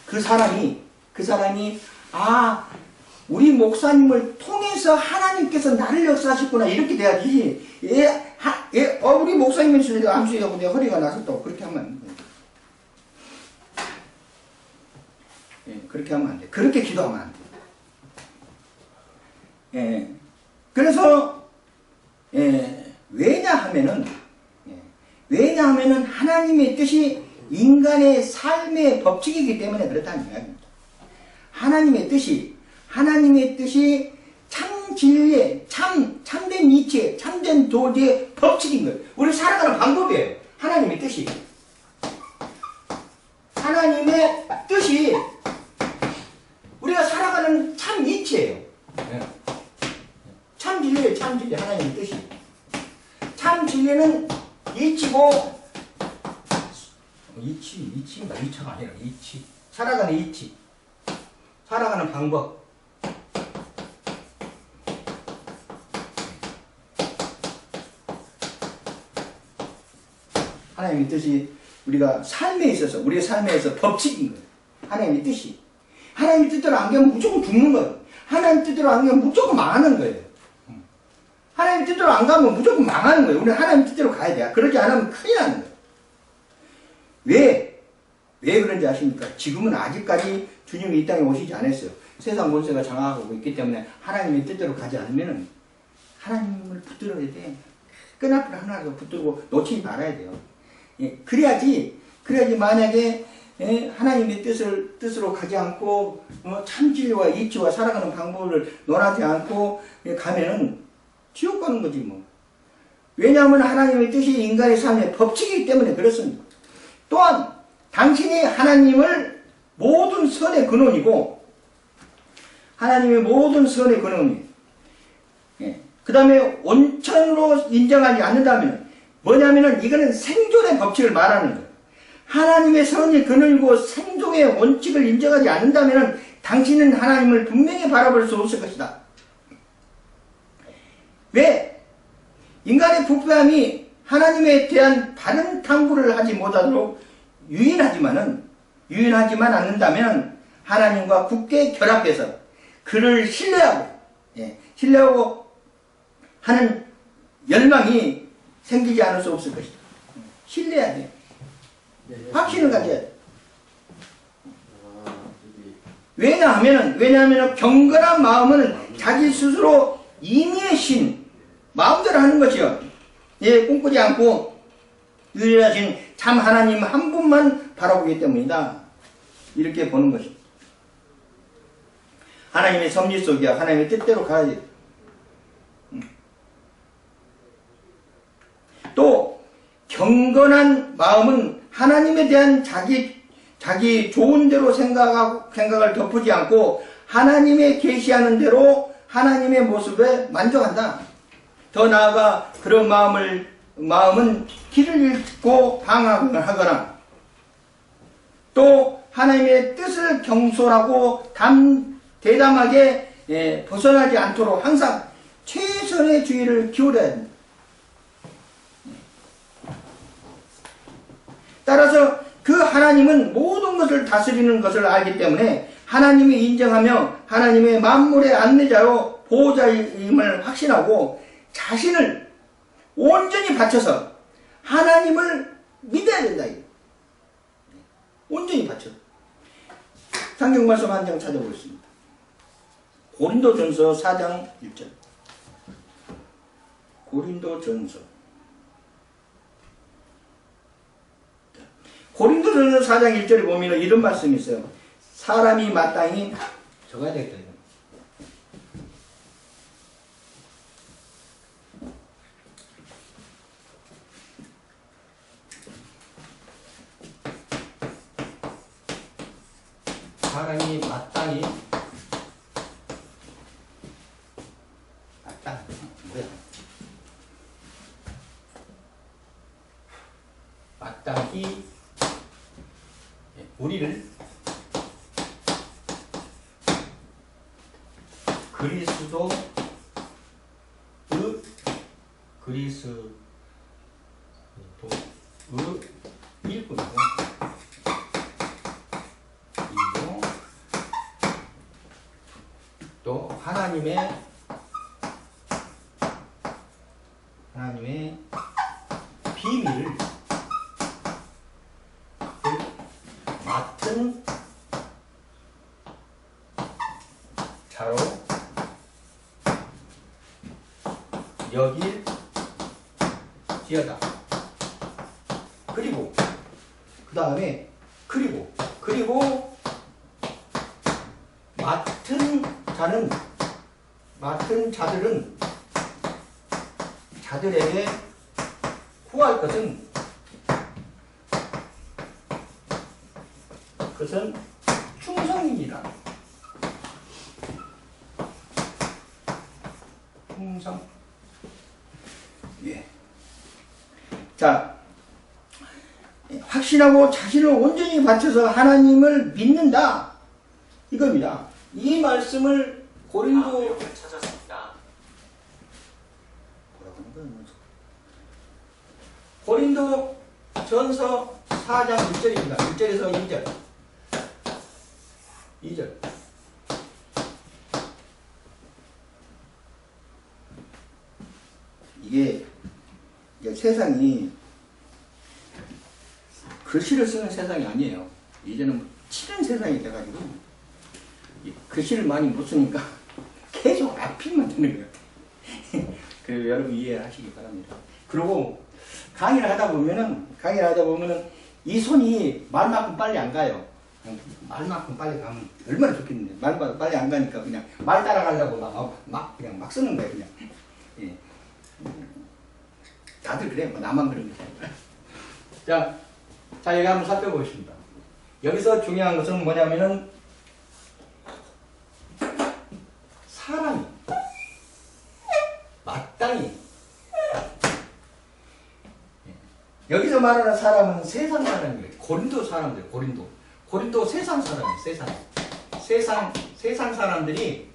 Speaker 1: 그 사람이 우리 목사님을 통해서 하나님께서 나를 역사하셨구나 이렇게 돼야지. 우리 목사님이 있으니까 안수해갖고 내 허리가 났었다고 그렇게 하면 안 돼. 그렇게 하면 안 돼. 그렇게 기도하면 안 돼. 그래서 왜냐하면은 하나님의 뜻이 인간의 삶의 법칙이기 때문에 그렇다는 이야기입니다. 하나님의 뜻이 참 진리의 참된 이치의 참된 도리의 법칙인 거예요. 우리 살아가는 방법이에요. 하나님의 뜻이 우리가 살아가는 참 이치예요. 참 진리예요. 참 진리. 하나님의 뜻이 참 진리는 이치고 이치인가 이차가 아니라 이치. 살아가는 이치. 살아가는 방법. 하나님의 뜻이 우리가 삶에 있어서 우리의 삶에 있어서 법칙인 거예요. 하나님의 뜻이. 하나님의 뜻대로 안 가면 무조건 죽는 거예요. 하나님의 뜻대로 안 가면 무조건 망하는 거예요. 하나님의 뜻대로 안 가면 무조건 망하는 거예요. 우리는 하나님의 뜻대로 가야 돼요. 그렇지 않으면 큰일 나는 거예요. 왜 그런지 아십니까? 지금은 아직까지 주님이 이 땅에 오시지 않았어요. 세상 권세가 장악하고 있기 때문에 하나님의 뜻대로 가지 않으면 하나님을 붙들어야 돼. 끈앞을 하나로 붙들고 놓치지 말아야 돼요. 그래야지 만약에 하나님의 뜻으로 가지 않고 참진리와 이치와 살아가는 방법을 논하지 않고 가면은 지옥 가는 거지 뭐. 왜냐하면 하나님의 뜻이 인간의 삶의 법칙이기 때문에 그렇습니다. 또한 당신이 하나님을 모든 선의 근원이고 하나님의 모든 선의 근원이에요. 예. 그 다음에 원천으로 인정하지 않는다면 뭐냐면은 이거는 생존의 법칙을 말하는 거예요. 하나님의 선의 근원이고 생존의 원칙을 인정하지 않는다면 당신은 하나님을 분명히 바라볼 수 없을 것이다. 왜? 인간의 부패함이 하나님에 대한 바른 탐구를 하지 못하도록 유인하지만 않는다면 하나님과 굳게 결합해서 그를 신뢰하고 하는 열망이 생기지 않을 수 없을 것이다. 신뢰해야 돼. 확신을 가져야 돼. 왜냐하면 경건한 마음은 자기 스스로 임의의 신, 마음대로 하는 것이요. 예, 꿈꾸지 않고 유일하신 참 하나님 한 분만 바라보기 때문이다. 이렇게 보는 것입니다. 하나님의 섭리 속이야. 하나님의 뜻대로 가야 돼. 또 경건한 마음은 하나님에 대한 자기 좋은 대로 생각을 덮지 않고 하나님의 계시하는 대로 하나님의 모습에 만족한다. 더 나아가 그런 마음은 길을 잃고 방황하거나 또 하나님의 뜻을 경솔하고 대담하게 벗어나지 않도록 항상 최선의 주의를 기울여야 합니다. 따라서 그 하나님은 모든 것을 다스리는 것을 알기 때문에 하나님이 인정하며 하나님의 만물의 안내자요 보호자임을 확신하고 자신을 온전히 바쳐서 하나님을 믿어야 된다. 온전히 바쳐. 성경 말씀 한 장 찾아보겠습니다. 고린도전서 4장 1절. 고린도전서 4장 1절에 보면 이런 말씀이 있어요. 사람이 마땅히 적어야 되겠다. 이거. 사람이 마땅히 뭐야? 마땅히 우리를 그리스도의 일꾼이고 또 하나님의 비밀을 맡은 자로 여길지어다. 그리고 그 다음에 그리고 맡은 자들은 자들에게 구할 것은 그것은 충성이니라. 충성. 예. 자, 확신하고 자신을 온전히 바쳐서 하나님을 믿는다. 이겁니다. 이 말씀을 고린도 찾았습니다. 고린도 전서 4장 1절입니다. 1절에서 2절. 2절. 이게 세상이 글씨를 쓰는 세상이 아니에요. 이제는 치는 세상이 돼가지고 글씨를 많이 못 쓰니까 계속 앞필만 되는 거예요. 그래서 여러분 이해하시기 바랍니다. 그리고 강의를 하다 보면은 이 손이 말만큼 빨리 안 가요. 말만큼 빨리 가면 얼마나 좋겠는데 말만큼 빨리 안 가니까 그냥 말 따라가려고 그냥 막 쓰는 거예요. 그냥. 예. 다들 그래. 뭐 나만 그런 거죠. 자, 자, 여기 한번 살펴보겠습니다. 여기서 중요한 것은 뭐냐면은 사람이 마땅히 여기서 말하는 사람은 세상 사람이에요. 고린도 사람들, 고린도 세상 사람이에요. 세상 사람들이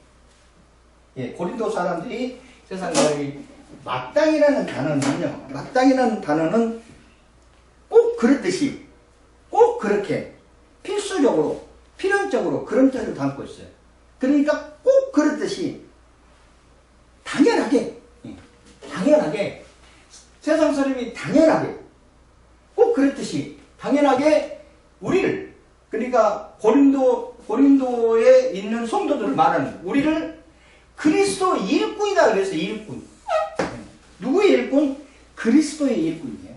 Speaker 1: 고린도 사람들이 세상 사람이 마땅이라는 단어는요. 마땅이라는 단어는 꼭 그렇듯이 꼭 그렇게 필수적으로 필연적으로 그런 뜻을 담고 있어요. 그러니까 꼭 그렇듯이 당연하게 세상 사람이 당연하게 꼭 그렇듯이 당연하게 우리를 그러니까 고린도에 있는 성도들을 말하는 우리를 그리스도 일꾼이다 그래서 일꾼. 누구의 일꾼? 그리스도의 일꾼이에요.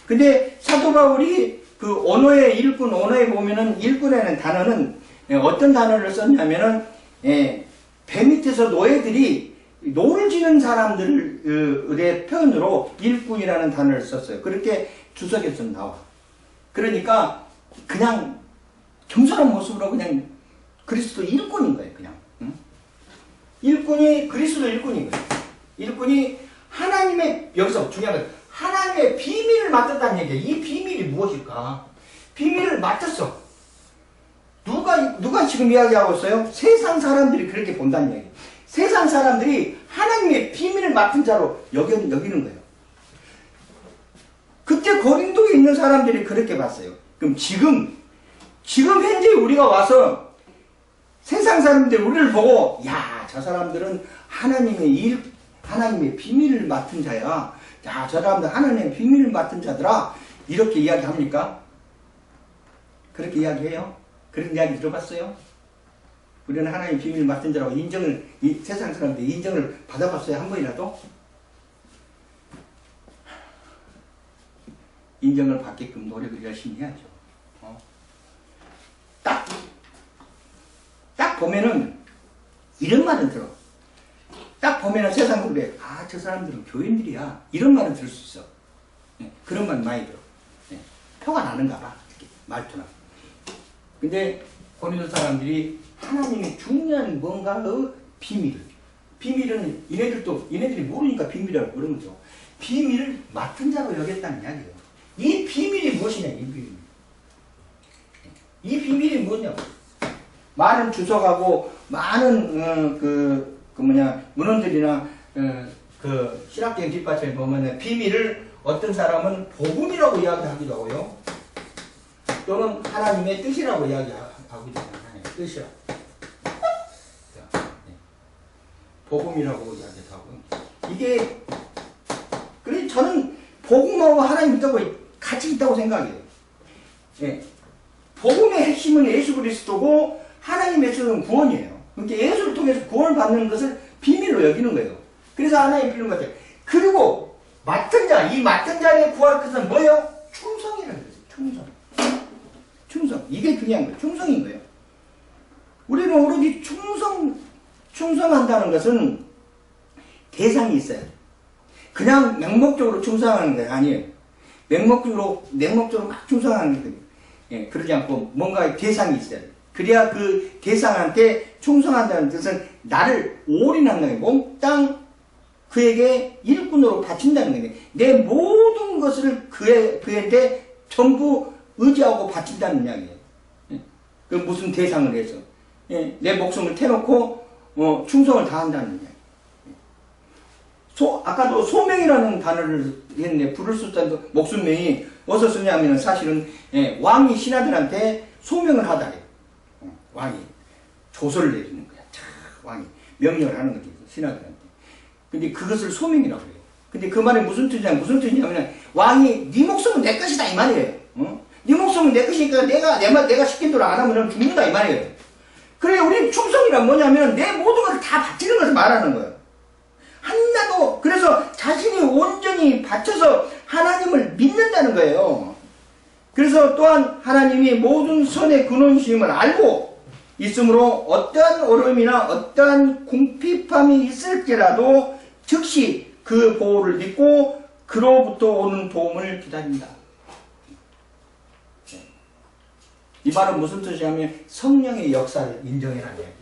Speaker 1: 근데 사도 바울이 그 언어의 일꾼, 언어에 보면은 일꾼이라는 단어는 어떤 단어를 썼냐면은 배 밑에서 노예들이 노를 지는 사람들의 표현으로 일꾼이라는 단어를 썼어요. 그렇게 주석에서 나와. 그러니까 그냥 겸손한 모습으로 그냥 그리스도 일꾼인 거예요. 그냥 일꾼이 그리스도 일꾼인 거예요. 일꾼이 하나님의 여기서 중요한 건 하나님의 비밀을 맡았다는 얘기예요. 이 비밀이 무엇일까? 비밀을 맡았어. 누가 지금 이야기하고 있어요? 세상 사람들이 그렇게 본다는 얘기예요. 세상 사람들이 하나님의 비밀을 맡은 자로 여기는 거예요. 그때 고린도에 있는 사람들이 그렇게 봤어요. 그럼 지금 현재 우리가 와서 세상 사람들이 우리를 보고 야, 저 사람들은 하나님의 비밀을 맡은 자야. 야, 저 사람들 하나님의 비밀을 맡은 자더라. 이렇게 이야기합니까? 그렇게 이야기해요? 그런 이야기 들어봤어요? 우리는 하나님의 비밀을 맡은 자라고 세상 사람들이 인정을 받아봤어요? 한 번이라도? 인정을 받게끔 노력을 열심히 해야죠. 딱 보면은 이런 말은 들어. 딱 보면은 세상 분들이 저 사람들은 교인들이야. 이런 말은 들을 수 있어. 그런 말 많이 들어. 표가 나는가 봐. 이렇게 말투나. 근데 고린도 사람들이 하나님의 중요한 뭔가의 비밀은 얘네들이 모르니까 비밀이라고 그런 거죠. 비밀을 맡은 자로 여겼다는 이야기예요. 이 비밀이 무엇이냐, 이 비밀이 뭐냐고. 많은 주석하고 많은 문헌들이나 신학적인 뒷받침에 보면 비밀을 어떤 사람은 복음이라고 이야기하기도 하고요. 또는 하나님의 뜻이라고 이야기하기도 하잖아요. 뜻이라. 복음이라고 이야기도 하고. 이게 그래서 저는 복음하고 하나님 있다고 같이 있다고 생각해요. 복음의 핵심은 예수 그리스도고 하나님의 뜻은 구원이에요. 그러니까 예수를 통해서 구원을 받는 것을 비밀로 여기는 거예요. 그래서 하나님 비밀 같아요. 그리고 이 맡은 자의 구할 것은 뭐예요? 충성이라는 거죠. 충성. 이게 중요한 거예요. 충성인 거예요. 우리는 오로지 충성한다는 것은 대상이 있어요. 그냥 맹목적으로 충성하는 게 아니에요. 맹목적으로 막 충성하는 거예요. 그러지 않고 뭔가 대상이 있어요. 그래야 그 대상한테 충성한다는 뜻은 나를 올인한다는 거예요. 몽땅 그에게 일꾼으로 바친다는 거예요. 내 모든 것을 그에게 전부 의지하고 바친다는 이야기예요. 그 무슨 대상을 해서 내 목숨을 태놓고 충성을 다한다는 이야기. 아까도 소명이라는 단어를 했네. 부를 수 있다는 목숨명이 어디서 쓰냐면 사실은 왕이 신하들한테 소명을 하다. 왕이 조서를 내리는 거야. 왕이 명령을 하는 거지 신하들한테. 근데 그것을 소명이라고 해요. 근데 그 말이 무슨 뜻이냐면 왕이 네 목숨은 내 것이다 이 말이에요. 네 목숨은 내 것이니까 내가 시킨 대로 안 하면 죽는다 이 말이에요. 그래 우리 충성이란 뭐냐면 내 모든 것을 다 바치는 것을 말하는 거예요. 하나도 그래서 자신이 온전히 바쳐서 하나님을 믿는다는 거예요. 그래서 또한 하나님이 모든 선의 근원심을 알고 있으므로 어떠한 어려움이나 어떠한 궁핍함이 있을지라도 즉시 그 보호를 믿고 그로부터 오는 도움을 기다린다. 이 말은 무슨 뜻이냐면 성령의 역사를 인정해라는 이야기.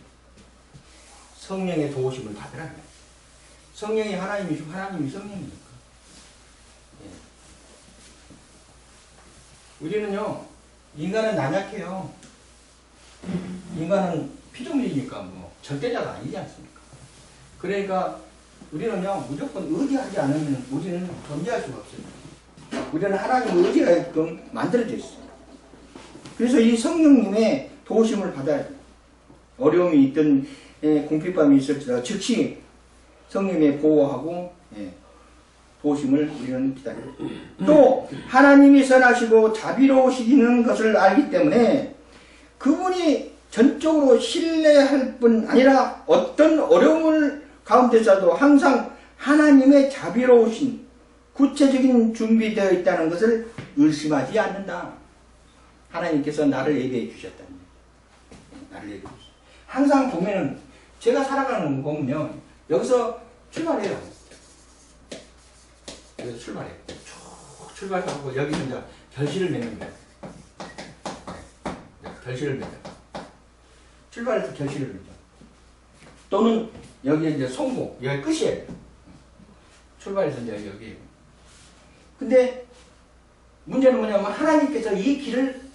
Speaker 1: 성령의 도우심을 받으라는 이야기. 성령이 하나님이시고 하나님이 성령이니까. 예. 우리는요, 인간은 나약해요. 인간은 피조물이니까 뭐 절대자가 아니지 않습니까? 그러니까 우리는요, 무조건 의지하지 않으면 우리는 존재할 수가 없어요. 우리는 하나님을 의지하게끔 만들어져 있어요. 그래서 이 성령님의 도우심을 받아야 돼요. 어려움이 있든 공핍감이 있을지라도 즉시 성령님의 보호하고 도우심을 우리는 기다려요. 또 하나님이 선하시고 자비로우시는 것을 알기 때문에 그분이 전적으로 신뢰할 뿐 아니라 어떤 어려움을 가운데서도 항상 하나님의 자비로우신 구체적인 준비되어 있다는 것을 의심하지 않는다. 하나님께서 나를 예배해 주셨다. 나를 예배해 주셨다. 항상 보면은 제가 살아가는 거 보면요. 여기서 출발해요. 여기서 출발해요. 쭉 출발하고 여기서 이제 결실을 맺는 거예요. 결실을 맺어요. 출발해서 결실을 맺죠. 또는 여기 이제 성공, 여기 끝이에요. 출발해서 이제 여기. 근데 문제는 뭐냐면 하나님께서 이 길을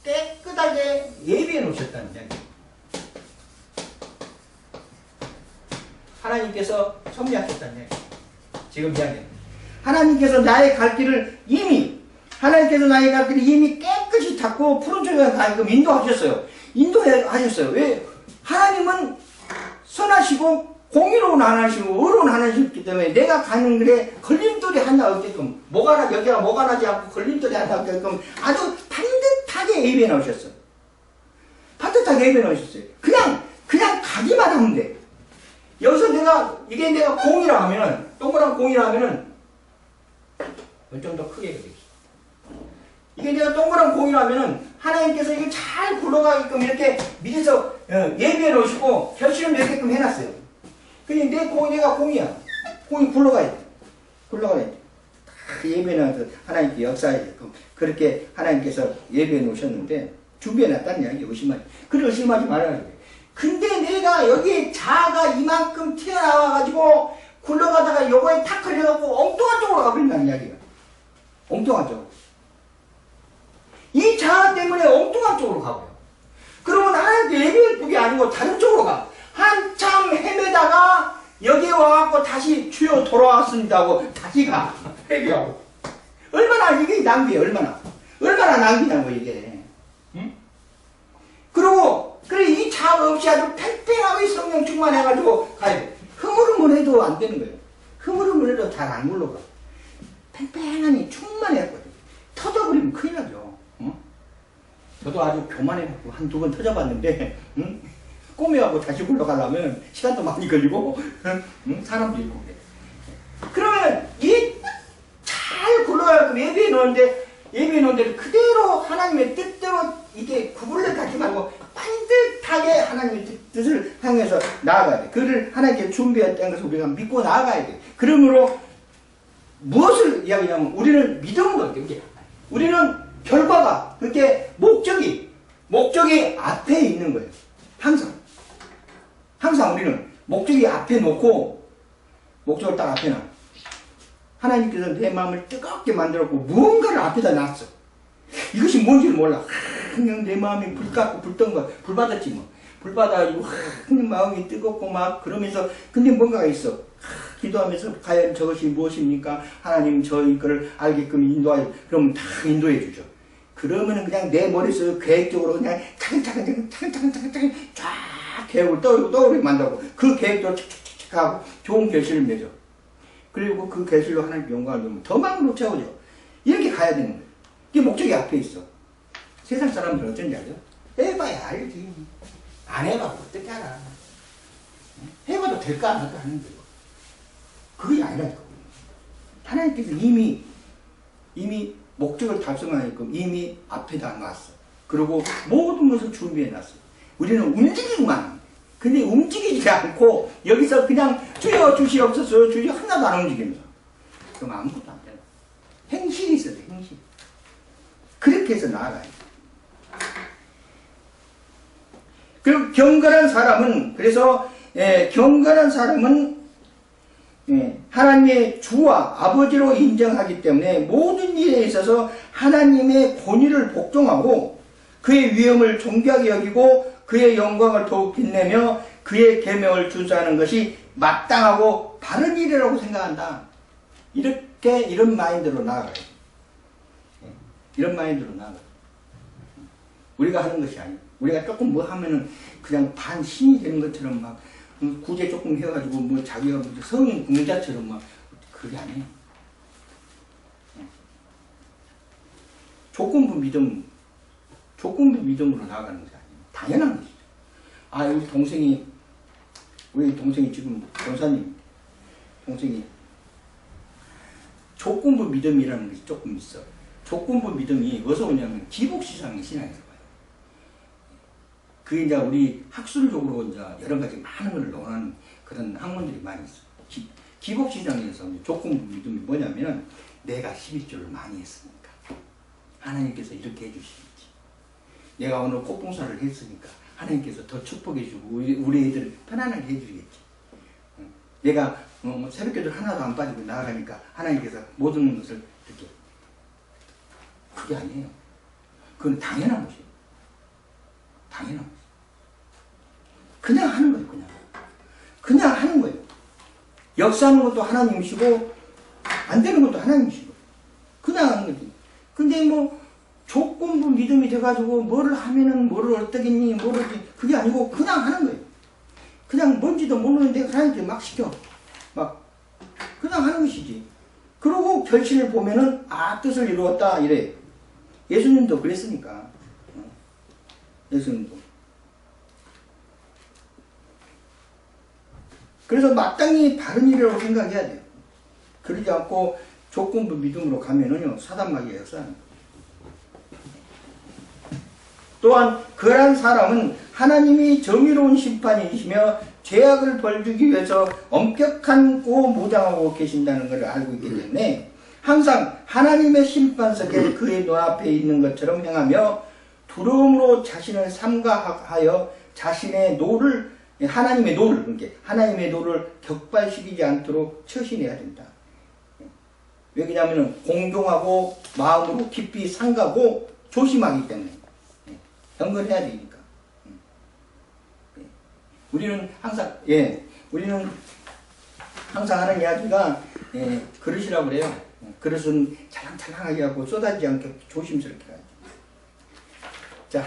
Speaker 1: 깨끗하게 예비해 놓으셨다는 이야기예요. 하나님께서 섭리하셨다는 이야기예요. 지금 이야기는 하나님께서 나의 갈 길을 이미 깨끗이 닦고 푸른 초리가 가게끔 인도하셨어요. 인도하셨어요. 왜? 하나님은 선하시고 공의로운 하나시고 의로운 하나시기 때문에 내가 가는 길에 걸림돌이 하나 없게끔 여기가 뭐가 나지 않고 걸림돌이 하나 없게끔 아주 반듯하게 예비해 놓으셨어요. 반듯하게 예비해 놓으셨어요. 그냥 가기만 하면 돼. 여기서 이게 내가 공이라 하면은, 동그란 공이라 하면은, 좀 더 크게 그리겠어. 이게 내가 동그란 공이라 하면은, 하나님께서 이게 잘 굴러가게끔 이렇게 미리서 예비해 놓으시고, 결실을 맺게끔 해놨어요. 근데 내가 공이야. 공이 굴러가야 돼. 굴러가야 돼. 다 예비해 놔서 하나님께 역사하게끔, 그렇게 하나님께서 예비해 놓으셨는데, 준비해 놨다는 이야기, 의심하지. 그래, 의심하지 말아야 돼. 근데 내가 여기에 자아가 이만큼 튀어나와가지고 굴러가다가 요거에 탁 걸려갖고 엉뚱한 쪽으로 가버린다는 이야기야. 엉뚱한 쪽으로. 이 자아 때문에 엉뚱한 쪽으로 가버려. 그러면 하나님께 예비할 쪽이 아니고 다른 쪽으로 가. 한참 헤매다가 여기에 와갖고 다시 주여 돌아왔습니다 하고 다시 가. 회개하고. 얼마나 이게 낭비야, 얼마나 낭비냐고 이게. 응? 그래, 이 자아 없이 아주 팽팽하게 성령 충만해가지고 가야 돼. 흐물흐물해도 안 되는 거예요. 흐물흐물해도 잘 안 굴러가. 팽팽하니 충만해야거든. 터져버리면 큰일 나죠. 저도 아주 교만해갖고 한두 번 터져봤는데, 꼬매하고 다시 굴러가려면 시간도 많이 걸리고, 사람도 있고 그래. 그러면 이 잘 굴러가게끔 예비해 놓은데 그대로 하나님의 뜻대로 이게 구불러 가지 말고 반듯하게 하나님의 뜻을 향해서 나아가야 돼. 그를 하나님께 준비했다는 것을 우리가 믿고 나아가야 돼. 그러므로 무엇을 이야기하냐면 우리는 믿음으로 이게 우리는 결과가 그렇게 목적이 앞에 있는 거예요. 항상 우리는 목적이 앞에 놓고 목적을 딱 앞에 놔. 하나님께서 내 마음을 뜨겁게 만들었고 무언가를 앞에다 놨어. 이것이 뭔지를 몰라. 그냥 내 마음이 불 같고 불던 거, 불 받았지 뭐. 불 받아가지고 그냥 마음이 뜨겁고 막 그러면서 근데 뭔가가 있어. 기도하면서 과연 저것이 무엇입니까? 하나님 저 이거를 알게끔 인도하여. 그러면 다 인도해 주죠. 그러면은 그냥 내 머릿속에 계획적으로 그냥 차근차근 쫙 계획을 떠오르게 만들고 그 계획대로 착착착 하고 좋은 결실을 맺어. 그리고 그 결실로 하나님 영광을 주면 더 많은 채워져. 이렇게 가야 되는 거예요. 이게 목적이 앞에 있어. 세상 사람들은 어쩐지 알죠? 해봐야 알지. 안 해봐도 어떻게 알아. 해봐도 될까 안 할까 하는 거예요. 그게 아니라니까. 하나님께서 이미 목적을 달성하게끔 이미 앞에다 놨어. 그리고 모든 것을 준비해놨어. 우리는 움직이기만 합니다. 근데 움직이지 않고 여기서 그냥 주여 주시옵소서 주여 하나도 안 움직입니다. 그럼 아무것도 안 돼요. 행실이 있어야 돼. 행실. 그렇게 해서 나아가야 돼. 그리고 경건한 사람은, 그래서 경건한 사람은 하나님의 주와 아버지로 인정하기 때문에 모든 일에 있어서 하나님의 권위를 복종하고 그의 위엄을 존귀하게 여기고 그의 영광을 더욱 빛내며 그의 계명을 준수하는 것이 마땅하고 바른 일이라고 생각한다. 이런 마인드로 나아가요. 이런 마인드로 나아가요. 우리가 하는 것이 아니에요. 우리가 조금 뭐 하면은 그냥 반 신이 되는 것처럼 막 구제 조금 해가지고 뭐 자기가 성인 공자처럼 막 그게 아니에요. 조건부 믿음으로 나아가는 것이 아니에요. 당연한 것이죠. 아, 우리 동생이 지금 권사님 동생이 조건부 믿음이라는 것이 조금 있어. 조건부 믿음이 어디서 오냐면 기복시장의 신앙에서 봐요. 그게 이제 우리 학술적으로 이제 여러 가지 많은 걸 논하는 그런 학문들이 많이 있어. 기복시장에서 조건부 믿음이 뭐냐면은 내가 11조를 많이 했으니까 하나님께서 이렇게 해주시겠지. 내가 오늘 꽃봉사를 했으니까 하나님께서 더 축복해주고 우리 애들 편안하게 해주겠지. 내가 새벽기도 하나도 안 빠지고 나아가니까 하나님께서 모든 것을 이렇게. 그게 아니에요. 그건 당연한 것이에요. 당연한 것이에요. 그냥 하는 거예요. 그냥 하는 거예요. 역사하는 것도 하나님이시고 안 되는 것도 하나님이시고 그냥 하는 거지. 근데 뭐 조건부 믿음이 돼가지고 뭐를 하면은 뭐를 어떻겠니 그게 아니고 그냥 하는 거예요. 그냥 뭔지도 모르는데 하나님께 막 시켜. 막 그냥 하는 것이지. 그러고 결실을 보면은 뜻을 이루었다 이래. 예수님도 그랬으니까. 예수님도. 그래서 마땅히 바른 일이라고 생각해야 돼요. 그러지 않고 조건부 믿음으로 가면은요 사단마귀가 역사합니다. 또한 그러한 사람은 하나님이 정의로운 심판이시며 죄악을 벌주기 위해서 엄격하고 무장하고 계신다는 것을 알고 있기 때문에 항상 하나님의 심판석에 그의 눈앞에 있는 것처럼 행하며 두려움으로 자신을 삼가하여 자신의 노를 하나님의 노를 격발시키지 않도록 처신해야 된다. 왜 그러냐면 공경하고 마음으로 깊이 삼가고 조심하기 때문에 경건해야 되니까. 우리는 항상 하는 이야기가 그릇이라고 그래요. 그릇은 찰랑찰랑하게 하고 쏟아지지 않게 조심스럽게 하죠. 자,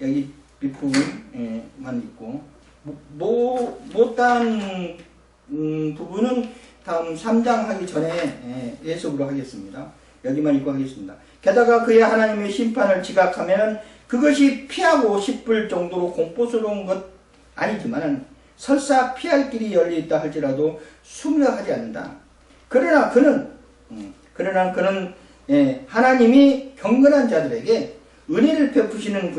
Speaker 1: 여기 윗부분만 있고 못한 부분은 다음 3장 하기 전에 예습으로 하겠습니다. 여기만 읽고 하겠습니다. 게다가 그의 하나님의 심판을 지각하면 그것이 피하고 싶을 정도로 공포스러운 것 아니지만 설사 피할 길이 열려있다 할지라도 수명하지 않는다. 그러나 그는 하나님이 경건한 자들에게 은혜를 베푸시는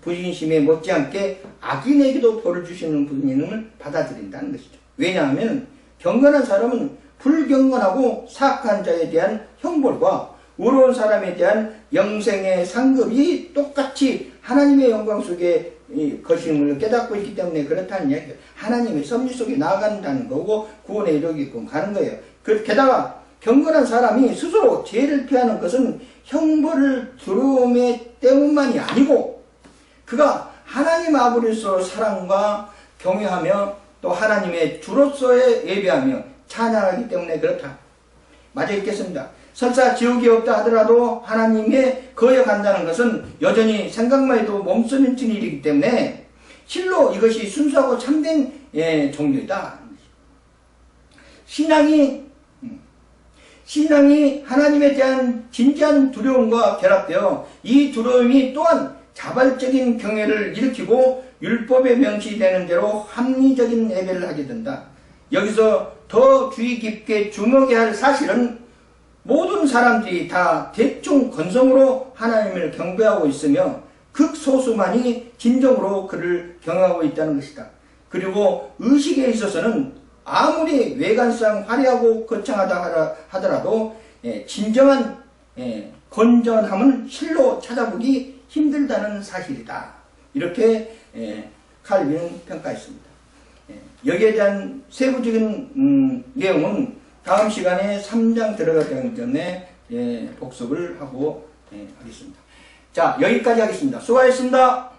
Speaker 1: 분이심에 못지않게 악인에게도 벌을 주시는 분임을 받아들인다는 것이죠. 왜냐하면 경건한 사람은 불경건하고 사악한 자에 대한 형벌과 의로운 사람에 대한 영생의 상급이 똑같이 하나님의 영광 속에 것임을 깨닫고 있기 때문에 그렇다는 이야기예요. 하나님의 섭리 속에 나아간다는 거고 구원에 이르게끔 가는 거예요. 게다가 경건한 사람이 스스로 죄를 피하는 것은 형벌을 두려움의 때문만이 아니고 그가 하나님 아버지로서 사랑과 경외하며 또 하나님의 주로서의 예배하며 찬양하기 때문에 그렇다. 마저 읽겠습니다. 설사 지옥이 없다 하더라도 하나님의 거역한다는 것은 여전히 생각만 해도 몸서리치는 일이기 때문에 실로 이것이 순수하고 참된 종교이다. 신앙이 하나님에 대한 진지한 두려움과 결합되어 이 두려움이 또한 자발적인 경외를 일으키고 율법에 명시되는 대로 합리적인 예배를 하게 된다. 여기서 더 주의 깊게 주목해야 할 사실은 모든 사람들이 다 대충 건성으로 하나님을 경배하고 있으며 극소수만이 진정으로 그를 경외하고 있다는 것이다. 그리고 의식에 있어서는 아무리 외관상 화려하고 거창하다 하더라도 진정한 건전함은 실로 찾아보기 힘들다는 사실이다. 이렇게 칼빈은 평가했습니다. 여기에 대한 세부적인 내용은 다음 시간에 3장 들어가기 전에 복습을 하고 하겠습니다. 자, 여기까지 하겠습니다. 수고하셨습니다.